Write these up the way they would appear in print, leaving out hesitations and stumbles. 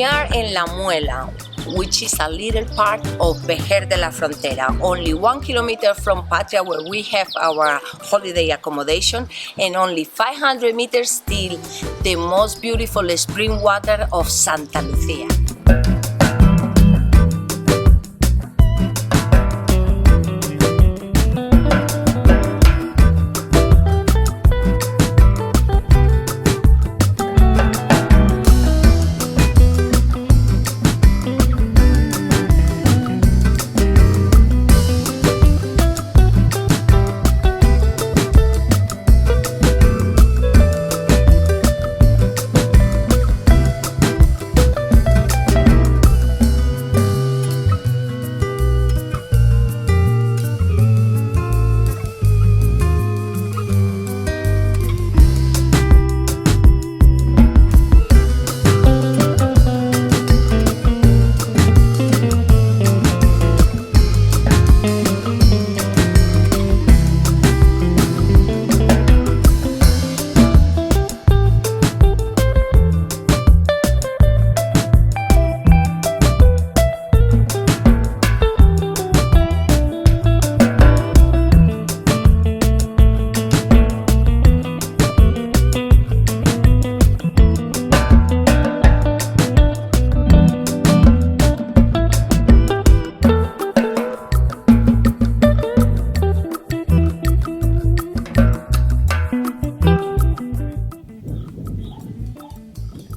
We are in La Muela, which is a little part of Vejer de la Frontera, only 1 kilometer from Patria, where we have our holiday accommodation, and only 500 meters till the most beautiful spring water of Santa Lucia.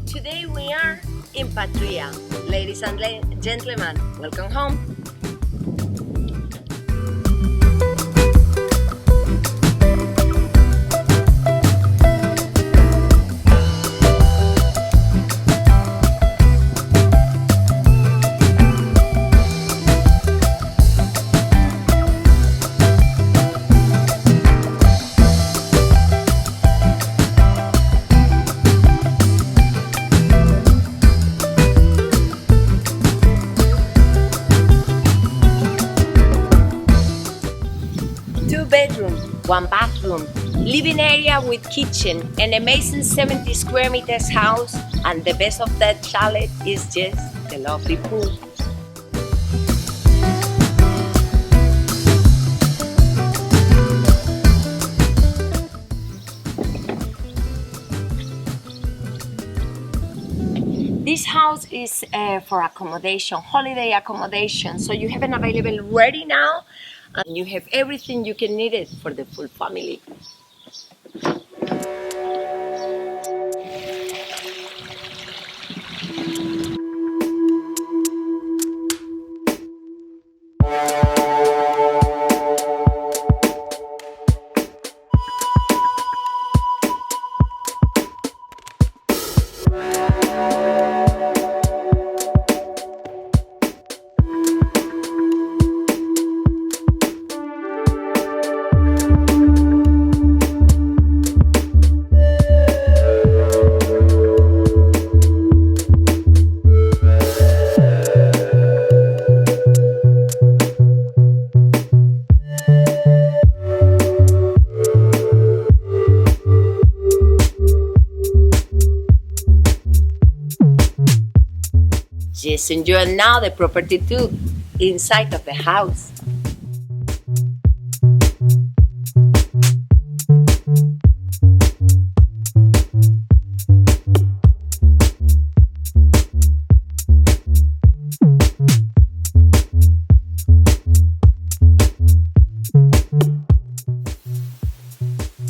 Today we are in Patria. Ladies and gentlemen, welcome home. Bedroom, 1 bathroom, living area with kitchen, an amazing 70 square meters house, and the best of that chalet is just the lovely pool. This house is for accommodation, holiday accommodation, so you have it available ready now. And you have everything you can need it for the full family. Just enjoy now the property too, inside of the house.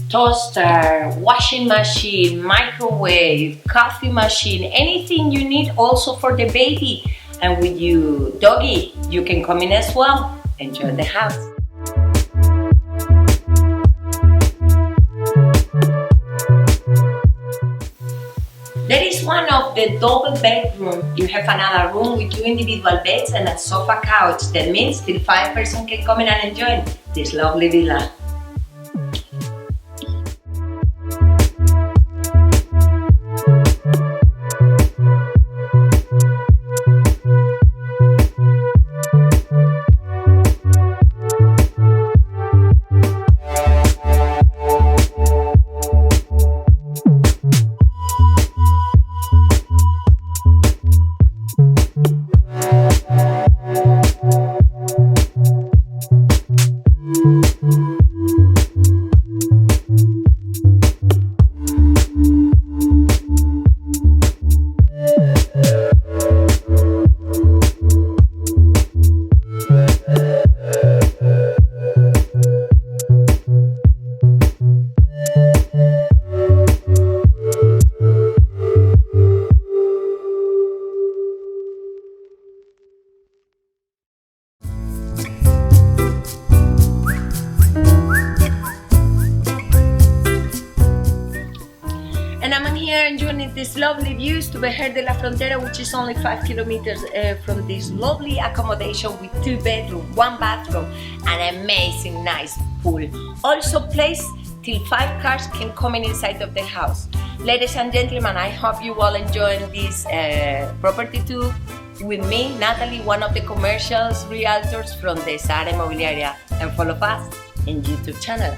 Toaster, washing machine, microwave, coffee machine, anything you need also for the baby. And with you doggy, you can come in as well. Enjoy the house. There is one of the double bedroom. You have another room with 2 individual beds and a sofa couch. That means till 5 persons can come in and enjoy this lovely villa. with these lovely views to Vejer de la Frontera, which is only 5 kilometers from this lovely accommodation with 2 bedrooms, 1 bathroom, and amazing nice pool. Also placed till 5 cars can come in inside of the house. Ladies and gentlemen, I hope you all enjoying this property too with me, Natalie, one of the commercial realtors from the Vejer Inmobiliaria, and follow us in YouTube channel.